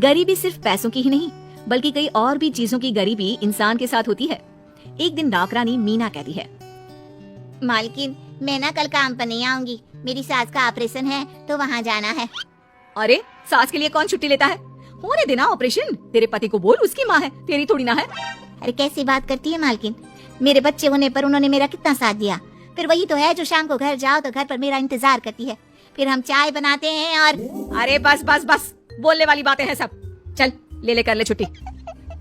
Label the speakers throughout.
Speaker 1: गरीबी सिर्फ पैसों की ही नहीं बल्कि कई और भी चीजों की गरीबी इंसान के साथ होती है। एक दिन नौकरानी मीना कहती है,
Speaker 2: मालकिन मैं ना कल काम पर नहीं आऊंगी, मेरी सास का ऑपरेशन है तो वहाँ जाना है।
Speaker 1: अरे सास के लिए कौन छुट्टी लेता है, होने देना ऑपरेशन। तेरे पति को बोल, उसकी माँ है, तेरी थोड़ी ना है।
Speaker 2: अरे कैसी बात करती है मालकिन, मेरे बच्चे होने पर उन्होंने मेरा कितना साथ दिया। फिर वही तो है जो शाम को घर जाओ तो घर पर मेरा इंतजार करती है, फिर हम चाय बनाते हैं और।
Speaker 1: अरे बस बस बस, बोलने वाली बातें हैं सब। चल ले कर ले छुट्टी।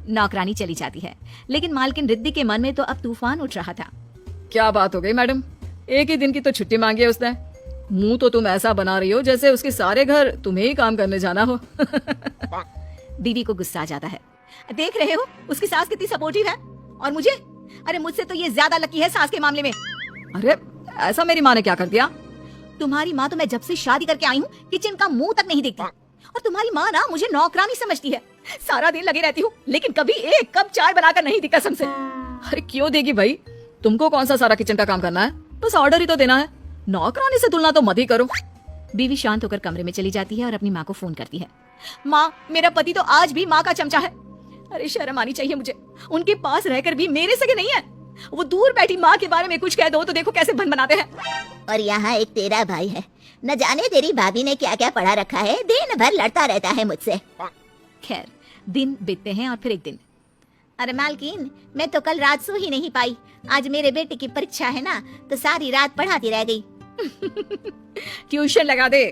Speaker 1: नौकरानी चली जाती है, लेकिन मालकिन रिद्धि के मन में तो अब तूफान उठ रहा था।
Speaker 3: क्या बात हो गई मैडम, एक ही दिन की तो छुट्टी मांगी है उसने। मुंह तो तुम ऐसा बना रही हो जैसे उसके सारे घर तुम्हें ही काम करने जाना हो।
Speaker 1: बीवी को गुस्सा आ जाता है। देख रहे हो उसकी सास कितनी सपोर्टिव है, और मुझे, अरे मुझसे तो ये ज्यादा लकी है सास के मामले में।
Speaker 3: अरे ऐसा मेरी माँ ने क्या कर दिया?
Speaker 1: तुम्हारी माँ तो मैं जब से शादी करके आई हूँ किचन का मुंह तक नहीं देखती, और तुम्हारी माँ ना मुझे नौकरानी समझती है। सारा दिन लगी रहती हूँ लेकिन कभी एक कप चाय बनाकर नहीं दी कसम से।
Speaker 3: अरे क्यों देगी भाई, तुमको कौन सा सारा किचन का काम करना है, बस ऑर्डर ही तो देना है। नौकरानी से तुलना तो मत ही करो।
Speaker 1: बीवी शांत होकर कमरे में चली जाती है और अपनी माँ को फोन करती है। माँ, मेरा पति तो आज भी माँ का चमचा है। अरे शर्म आनी चाहिए मुझे, उनके पास रहकर भी मेरे सगे नहीं है। वो दूर बैठी माँ के बारे में कुछ कह दो तो देखो कैसे भन बनाते हैं।
Speaker 2: और यहाँ एक तेरा भाई है, न जाने तेरी भाभी ने क्या क्या पढ़ा रखा है, दिन भर लड़ता रहता है मुझसे।
Speaker 1: खैर दिन बीतते हैं और फिर एक दिन।
Speaker 2: अरे मालकिन, मैं तो कल रात सो ही नहीं पाई। आज मेरे बेटे की परीक्षा है ना, तो सारी रात पढ़ाती रह गई।
Speaker 1: ट्यूशन लगा दे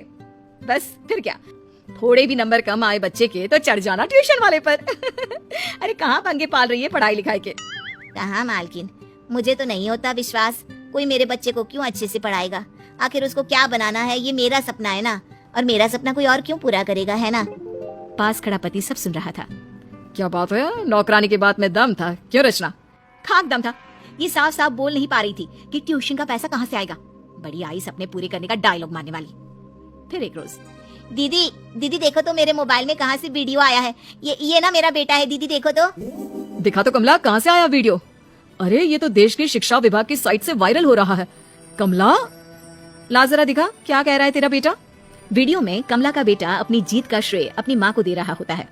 Speaker 1: बस, फिर क्या। थोड़े भी नंबर कम आए बच्चे के तो चढ़ जाना ट्यूशन वाले पर। अरे कहाँ पंगे पाल रही है पढ़ाई लिखाई के।
Speaker 2: कहाँ मालकिन, मुझे तो नहीं होता विश्वास कोई मेरे बच्चे को क्यों अच्छे से पढ़ाएगा। आखिर उसको क्या बनाना है, ये मेरा सपना है ना, और मेरा सपना कोई और क्यों पूरा करेगा, है ना।
Speaker 1: पास खड़ा पति सब सुन रहा था।
Speaker 3: क्या बात है, नौकरानी की बात में दम था क्यों रचना?
Speaker 1: खाक दम था। ये साफ साफ बोल नहीं पा रही थी कि ट्यूशन का पैसा कहाँ से आएगा। बड़ी आई सपने पूरे करने का डायलॉग मारने वाली। फिर एक रोज,
Speaker 2: दीदी दीदी देखो तो मेरे मोबाइल में कहाँ से वीडियो आया है। ये ना मेरा बेटा है, दीदी देखो तो।
Speaker 3: दिखा तो कमला, कहाँ से आया वीडियो? अरे ये तो देश की शिक्षा विभाग की साइट से वायरल हो रहा है। कमला ला जरा दिखा, क्या कह रहा है तेरा बेटा?
Speaker 1: वीडियो में कमला का बेटा अपनी जीत का श्रेय अपनी माँ को दे रहा होता है।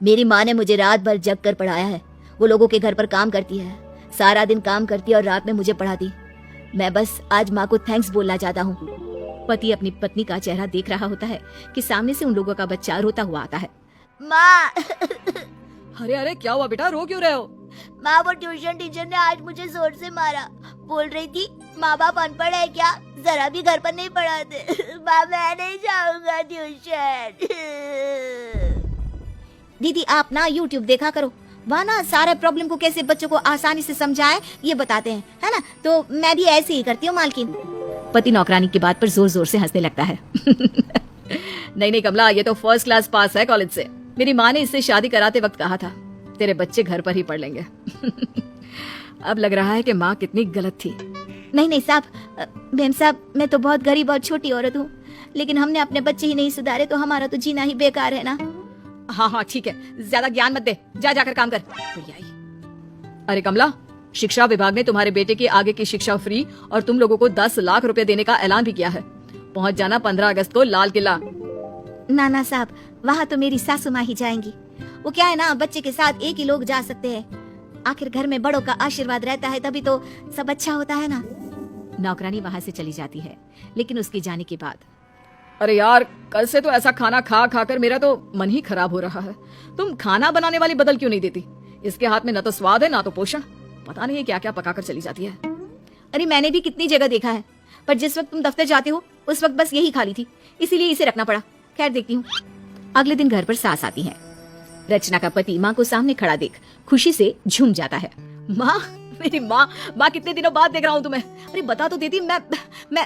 Speaker 2: मेरी माँ ने मुझे रात भर जग कर पढ़ाया है। वो लोगों के घर पर काम करती है, सारा दिन काम करती है और रात में मुझे पढ़ाती। मैं बस आज माँ को थैंक्स बोलना चाहता हूँ।
Speaker 1: पति अपनी पत्नी का चेहरा देख रहा होता है कि सामने से उन लोगों का बच्चा रोता हुआ आता है।
Speaker 2: माँ
Speaker 3: अरे अरे क्या हुआ बेटा, रो क्यों रहे हो?
Speaker 2: माँ, वो ट्यूशन टीचर ने आज मुझे जोर से मारा। बोल रही थी माँ बाप अनपढ़ है क्या, जरा भी घर पर नहीं पढ़ाते। माँ मैं नहीं जाऊंगा ट्यूशन।
Speaker 1: दीदी आप ना YouTube देखा करो, वहाँ ना सारे प्रॉब्लम को कैसे बच्चों को आसानी से समझाए ये बताते हैं, है ना। तो मैं भी ऐसे ही करती हूँ मालकिन। पति नौकरानी की बात पर जोर जोर से हंसने लगता है।
Speaker 3: नहीं नहीं कमला, ये तो फर्स्ट क्लास पास है कॉलेज से। मेरी माँ ने इससे शादी कराते वक्त कहा था तेरे बच्चे घर पर ही पढ़ लेंगे। अब लग रहा है कि माँ कितनी गलत थी।
Speaker 1: नहीं साहब, मेम साहब, मैं तो बहुत गरीब और छोटी औरत हूँ, लेकिन हमने अपने बच्चे ही नहीं सुधारे तो हमारा तो जीना ही बेकार है ना।
Speaker 3: हाँ ठीक है, ज्यादा ज्ञान मत दे, जा जाकर काम कर। अरे कमला, शिक्षा विभाग ने तुम्हारे बेटे की आगे की शिक्षा फ्री और तुम लोगों को 10 लाख रुपए देने का ऐलान भी किया है। पहुंच जाना 15 अगस्त को लाल किला।
Speaker 1: ना साहब, वहाँ तो मेरी सासू माँ ही जाएंगी। वो क्या है ना, बच्चे के साथ एक ही लोग जा सकते हैं। आखिर घर में बड़ों का आशीर्वाद रहता है तभी तो सब अच्छा होता है ना। नौकरानी वहाँ से चली जाती है, लेकिन उसके जाने के बाद,
Speaker 3: अरे यार कल से तो ऐसा खाना खा खा कर मेरा तो मन ही खराब हो रहा है। तुम खाना बनाने वाली बदल क्यों नहीं देती? इसके हाथ में न तो स्वाद है ना तो पोषण, पता नहीं है क्या क्या पका कर चली जाती है।
Speaker 1: अरे मैंने भी कितनी जगह देखा है, पर जिस वक्त तुम दफ्तर जाते हो उस वक्त बस यही खाली थी, इसीलिए इसे रखना पड़ा। खैर देखती हूँ। अगले दिन घर पर सास आती है। रचना का पति माँ को सामने खड़ा देख खुशी से झूम जाता है।
Speaker 3: माँ, मेरी माँ कितने दिनों बाद देख रहा हूँ तुम्हें। अरे बता तो देती। मैं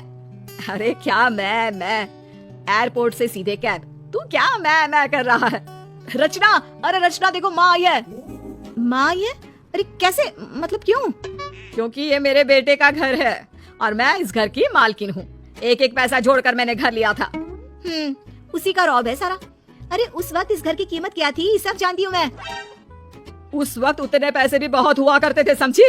Speaker 3: अरे क्या मैं एयरपोर्ट से सीधे कैब, तू क्या मैं कर रहा है? रचना, अरे रचना देखो माँ आई है।
Speaker 1: माँ ये? अरे कैसे, मतलब क्यों?
Speaker 3: क्योंकि ये मेरे बेटे का घर है और मैं इस घर की मालकिन हूँ। एक एक पैसा जोड़कर मैंने घर लिया था।
Speaker 1: उसी का रौब है सारा। अरे उस वक्त इस घर की कीमत क्या थी सब जानती हूँ मैं।
Speaker 3: उस वक्त उतने पैसे भी बहुत हुआ करते थे, समझी?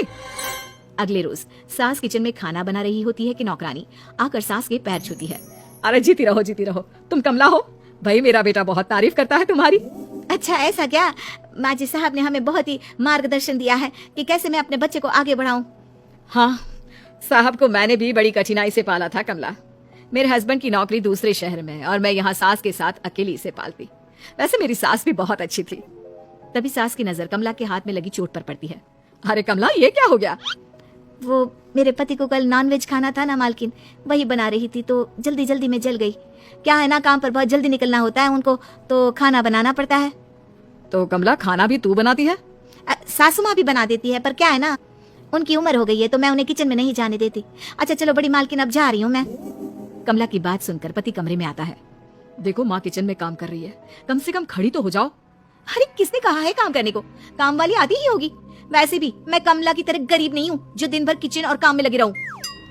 Speaker 1: अगले रोज सास किचन में खाना बना रही होती है कि नौकरानी आकर सास के पैर छूती है।
Speaker 3: अरे जीती रहो तुम कमला हो। भाई मेरा बेटा बहुत तारीफ करता है तुम्हारी।
Speaker 1: अच्छा ऐसा क्या? माजी साहब ने हमें बहुत ही मार्गदर्शन दिया है कि कैसे मैं अपने बच्चे को आगे बढ़ाऊं।
Speaker 3: हाँ, साहब को मैंने भी बड़ी कठिनाई से पाला था कमला। मेरे हस्बैंड की नौकरी दूसरे शहर में और मैं यहाँ सास के साथ अकेली इसे पालती। वैसे मेरी सास भी बहुत अच्छी थी। तभी सास की नजर कमला के हाथ में लगी चोट पर पड़ती है। अरे कमला, ये क्या हो गया?
Speaker 1: वो मेरे पति को कल नॉनवेज खाना था ना मालकिन, वही बना रही थी तो जल्दी जल्दी में जल गई। क्या है ना, काम पर बहुत जल्दी निकलना होता है उनको, तो खाना बनाना पड़ता है।
Speaker 3: तो कमला, खाना भी तू बनाती है?
Speaker 1: सासू माँ भी बना देती है, पर क्या है ना, उनकी उम्र हो गई है तो मैं उन्हें किचन में नहीं जाने देती। अच्छा चलो बड़ी मालकिन, अब जा रही हूँ मैं।
Speaker 3: कमला की बात सुनकर पति कमरे में आता है। देखो, माँ किचन में काम कर रही है, कम से कम खड़ी तो हो जाओ।
Speaker 1: अरे किसने कहा है काम करने को? काम वाली आती ही होगी। वैसे भी मैं कमला की तरह गरीब नहीं हूँ जो दिन भर किचन और काम में लगी रहूं।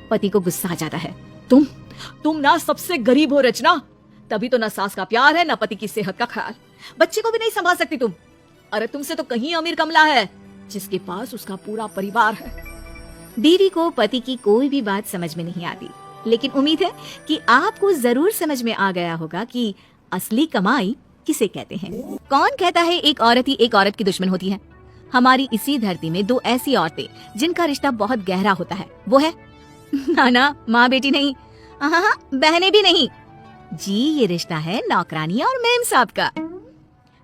Speaker 3: पति को गुस्सा आ जाता है। तुम ना सबसे गरीब हो रचना। तभी तो ना सास का प्यार है, ना पति की सेहत का ख्याल। बच्चे को भी नहीं संभाल सकती तुम। अरे तुमसे तो कहीं अमीर कमला है, जिसके पास उसका पूरा परिवार है।
Speaker 1: बीवी को पति की कोई भी बात समझ में नहीं आती, लेकिन उम्मीद है कि आपको जरूर समझ में आ गया होगा कि असली कमाई किसे कहते हैं। कौन कहता है एक औरत ही एक औरत की दुश्मन होती है? हमारी इसी धरती में दो ऐसी औरतें जिनका रिश्ता बहुत गहरा होता है, वो है ना माँ बेटी नहीं, हाँ बहनें भी नहीं जी, ये रिश्ता है नौकरानी और मेम साहब का।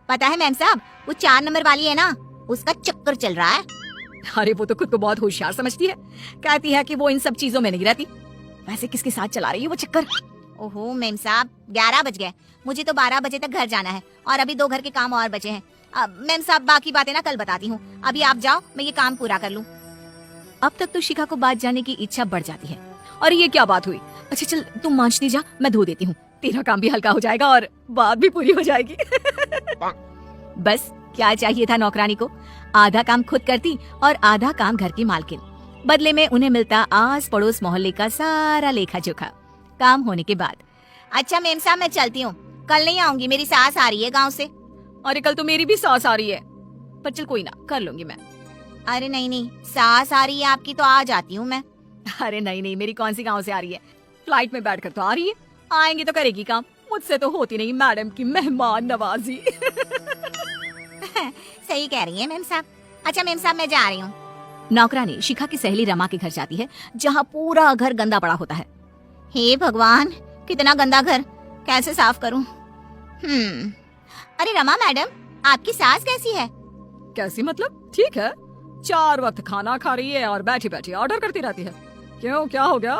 Speaker 2: पता है मैम साहब, वो 4 नंबर वाली है ना, उसका चक्कर चल रहा है।
Speaker 3: अरे वो तो खुद को बहुत होशियार समझती है, कहती है कि वो इन सब चीजों में नहीं रहती। वैसे किसके साथ चला रही है वो चक्कर?
Speaker 2: ओहो मैम साहब, 11 बज गए, मुझे तो 12 बजे तक घर जाना है और अभी 2 घर के काम और बचे हैं। मैम साहब बाकी बातें ना कल बताती हूँ, अभी आप जाओ, मैं ये काम पूरा कर लूँ।
Speaker 3: अब तक तो शिखा को बात जानने की इच्छा बढ़ जाती है। और ये क्या बात हुई? अच्छा चल तुम मांझती जा, मैं धो देती हूँ, तेरा काम भी हल्का हो जाएगा और बात भी पूरी हो जाएगी। बस क्या चाहिए था नौकरानी को? आधा काम खुद करती और आधा काम घर की मालकिन। बदले में उन्हें मिलता आस पड़ोस मोहल्ले का सारा लेखा जोखा। काम होने के बाद,
Speaker 2: अच्छा मेम साहब मैं चलती हूँ, कल नहीं आऊंगी, मेरी सास आ रही है गाँव से।
Speaker 3: अरे कल तो मेरी भी सास आ रही है, पर चल कोई ना, कर लूंगी मैं।
Speaker 2: अरे नहीं, सास आ रही है आपकी तो आ जाती हूँ मैं।
Speaker 3: अरे नहीं, मेरी कौन सी गाँव से आ रही है, फ्लाइट में बैठकर तो आ रही है, आएंगी तो करेगी काम। मुझसे तो होती नहीं मैडम की मेहमान नवाजी।
Speaker 2: सही कह रही है मैम साहब। अच्छा मेम साहब मैं जा रही हूँ।
Speaker 3: नौकरानी शिखा की सहेली रमा के घर जाती है, जहाँ पूरा घर गंदा पड़ा होता है।
Speaker 2: हे भगवान, कितना गंदा घर, कैसे साफ करूँ? अरे रमा मैडम, आपकी सास कैसी है?
Speaker 3: कैसी मतलब? ठीक है, 4 वक्त खाना खा रही है और बैठी बैठी ऑर्डर करती रहती है। क्यों, क्या हो गया?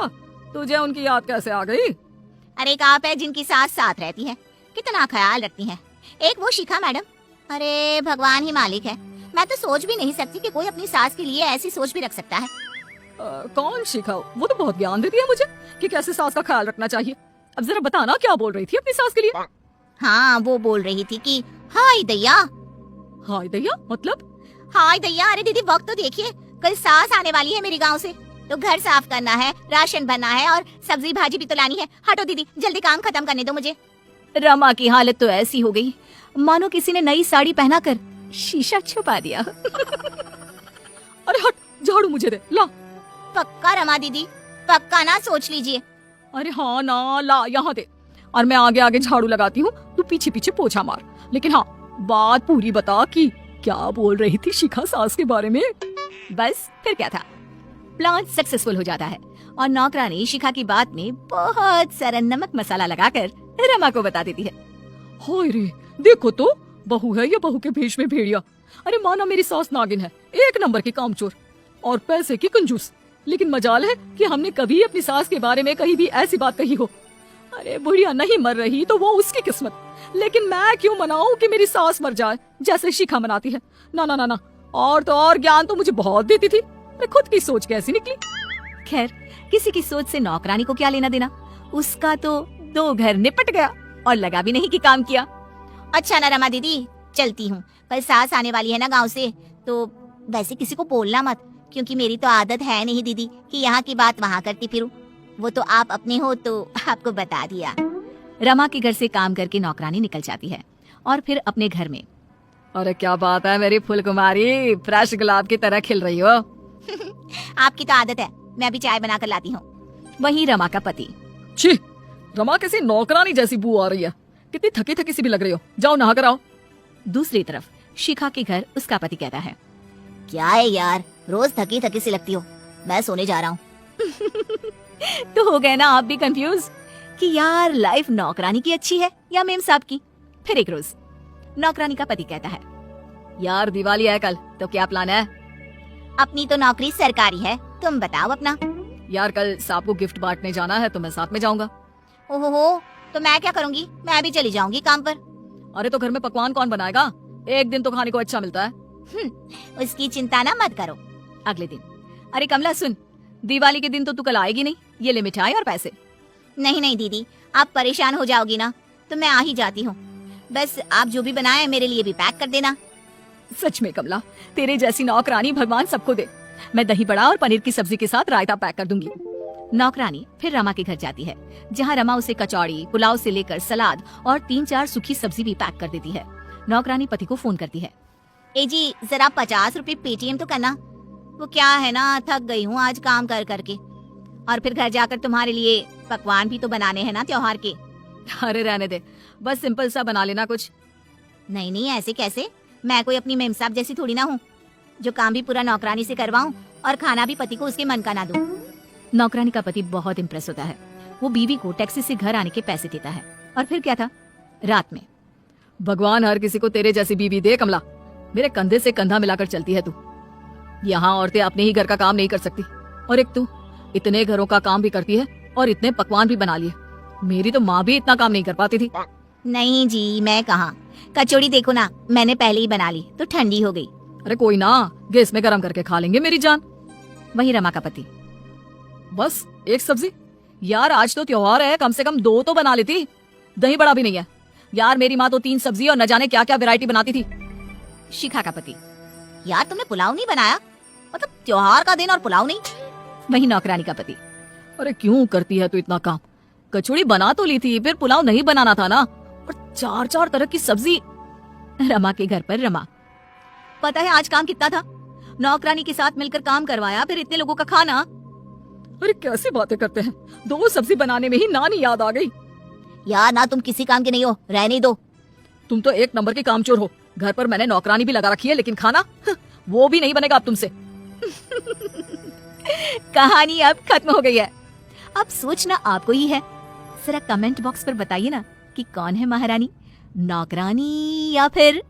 Speaker 3: तुझे उनकी याद कैसे आ गई?
Speaker 2: अरे एक आप है जिनकी सास साथ रहती है, कितना ख्याल रखती है। एक वो शिखा मैडम, अरे भगवान ही मालिक है। मैं तो सोच भी नहीं सकती कि कोई अपनी सास के लिए ऐसी सोच भी रख सकता है।
Speaker 3: कौन शिखा? वो तो बहुत ज्ञान देती है मुझे कि कैसे सास का ख्याल रखना चाहिए। अब जरा बताना, क्या बोल रही थी अपनी सास के लिए?
Speaker 2: हाँ, वो बोल रही थी कि हाय दैया।
Speaker 3: हाय दैया मतलब?
Speaker 2: हाय दैया, अरे दीदी वक्त तो देखिए, कल सास आने वाली है मेरी गांव से, तो घर साफ करना है, राशन भरना है और सब्जी भाजी भी तो लानी है। हटो दीदी, जल्दी काम खत्म करने दो मुझे।
Speaker 3: रमा की हालत तो ऐसी हो गई मानो किसी ने नई साड़ी पहनाकर शीशा छुपा दिया। अरे हट, झाड़ू मुझे दे, ला।
Speaker 2: पक्का रमा दीदी, पक्का ना, सोच लीजिए।
Speaker 3: अरे हाँ ना, ला यहाँ दे, और मैं आगे आगे झाड़ू लगाती हूँ, तू पीछे पीछे पोछा मार। लेकिन हाँ, बात पूरी बता कि क्या बोल रही थी शिखा सास के बारे में। बस फिर क्या था, प्लान सक्सेसफुल हो जाता है और नौकरानी शिखा की बात में बहुत सारा नमक मसाला लगाकर रमा को बता देती है। हाय रे, देखो तो, बहू है या बहू के भेष में भेड़िया। अरे माना मेरी सास नागिन है, 1 नंबर की कामचोर और पैसे की कंजूस। लेकिन मजाल है कि हमने कभी अपनी सास के बारे में कहीं भी ऐसी बात कही हो। अरे बुढ़िया नहीं मर रही तो वो उसकी किस्मत, लेकिन मैं क्यों मनाऊं कि मेरी सास मर जाए जैसे शिखा मनाती है। ना ना ना ना, और तो और ज्ञान तो मुझे बहुत देती थी, खुद की सोच कैसी निकली। खैर, किसी की सोच से नौकरानी को क्या लेना देना, उसका तो 2 घर निपट गया और लगा भी नहीं कि काम किया।
Speaker 2: अच्छा ना रमा दीदी, चलती हूँ, कल सास आने वाली है ना गाँव से, तो वैसे किसी को बोलना मत, क्योंकि मेरी तो आदत है नहीं दीदी कि यहाँ की बात वहाँ करती फिरूं। वो तो आप अपने हो तो आपको बता दिया।
Speaker 3: रमा के घर से काम करके नौकरानी निकल जाती है और फिर अपने घर में। अरे क्या बात है मेरी फूलकुमारी, फ्रेश गुलाब की तरह खिल रही हो।
Speaker 2: आपकी तो आदत है, मैं अभी चाय बना कर लाती हूँ।
Speaker 3: वहीं रमा का पति। छी, रमा कैसी नौकरानी जैसी बू आ रही है, कितनी थकी थकी सी भी लग रही हो, जाओ नहा कर आओ। दूसरी तरफ शिखा के घर उसका पति कहता है,
Speaker 2: क्या है यार, रोज थकी थकी सी लगती हो, मैं सोने जा रहा हूँ।
Speaker 3: तो हो गए ना आप भी कंफ्यूज कि यार लाइफ नौकरानी की अच्छी है या मेम साहब की। फिर एक रोज नौकरानी का पति कहता है, यार दिवाली है कल, तो क्या प्लान है?
Speaker 2: अपनी तो नौकरी सरकारी है, तुम बताओ अपना।
Speaker 3: यार कल साहब को गिफ्ट बांटने जाना है तो मैं साथ में जाऊंगा।
Speaker 2: ओहो, तो मैं क्या करूँगी, मैं भी चली जाऊंगी काम पर।
Speaker 3: अरे तो घर में पकवान कौन बनाएगा? एक दिन तो खाने को अच्छा मिलता है।
Speaker 2: उसकी चिंता ना मत करो।
Speaker 3: अगले दिन, अरे कमला सुन, दिवाली के दिन तो तू कल आएगी नहीं, ये ले मिठाई और पैसे।
Speaker 2: नहीं नहीं दीदी, आप परेशान हो जाओगी ना, तो मैं आ ही जाती हूँ। बस आप जो भी बनाए मेरे लिए भी पैक कर देना।
Speaker 3: सच में कमला, तेरे जैसी नौकरानी भगवान सबको दे। मैं दही बड़ा और पनीर की सब्जी के साथ रायता पैक कर दूंगी। नौकरानी फिर रमा के घर जाती है, जहाँ रमा उसे कचौड़ी, पुलाव से लेकर सलाद और 3-4 सूखी सब्जी भी पैक कर देती है। नौकरानी पति को फोन करती है,
Speaker 2: ए जी जरा 50 रुपए पेटीएम तो करना। वो क्या है ना, थक गई हूँ आज काम कर करके, और फिर घर जाकर तुम्हारे लिए पकवान भी तो बनाने हैं ना त्योहार के।
Speaker 3: अरे रहने दे, बस सिंपल सा बना लेना कुछ।
Speaker 2: नहीं नहीं, ऐसे कैसे, मैं कोई अपनी मेम साहब जैसी थोड़ी ना हूँ, जो काम भी पूरा नौकरानी से करवाऊँ और खाना भी पति को उसके मन का ना दूं।
Speaker 3: नौकरानी का पति बहुत इम्प्रेस होता है। वो बीवी को टैक्सी से घर आने के पैसे देता है। और फिर क्या था, रात में, भगवान हर किसी को तेरे जैसी बीवी दे कमला। मेरे कंधे से कंधा मिलाकर चलती है तू। यहाँ औरतें अपने ही घर का काम नहीं कर सकती, और एक तू इतने घरों का काम भी करती है और इतने पकवान भी बना लिए। मेरी तो माँ भी इतना काम नहीं कर पाती थी।
Speaker 2: नहीं जी, मैं कहाँ, कचौड़ी देखो ना, मैंने पहले ही बना ली तो ठंडी हो गई।
Speaker 3: अरे कोई ना, गैस में गरम करके खा लेंगे मेरी जान। वही रमा का पति, बस एक सब्जी? यार आज तो त्योहार है, कम से कम 2 तो बना लेती। दही बड़ा भी नहीं है यार, मेरी माँ तो 3 सब्जी और न जाने क्या क्या वैरायटी बनाती थी। शिखा का पति,
Speaker 2: यार तुमने पुलाव नहीं बनाया, मतलब त्योहार का दिन और पुलाव नहीं।
Speaker 3: वही नौकरानी का पति, अरे क्यों करती है तू इतना काम? कचौड़ी बना तो ली थी, फिर पुलाव नहीं बनाना था ना, और 4-4 तरह की सब्जी। रमा के घर पर रमा, पता है आज काम कितना था? नौकरानी के साथ मिलकर काम करवाया, फिर इतने लोगों का खाना। अरे कैसी बातें करते हैं, 2 सब्जी बनाने में ही नानी याद आ गई।
Speaker 2: यार ना, तुम किसी काम के नहीं हो, रहने दो।
Speaker 3: तुम तो एक नंबर के कामचोर हो। घर पर मैंने नौकरानी भी लगा रखी है, लेकिन खाना वो भी नहीं बनेगा अब तुमसे। कहानी अब खत्म हो गई है। अब सोचना आपको ही है। जरा कमेंट बॉक्स पर बताइए ना कि कौन है महारानी, नौकरानी या फिर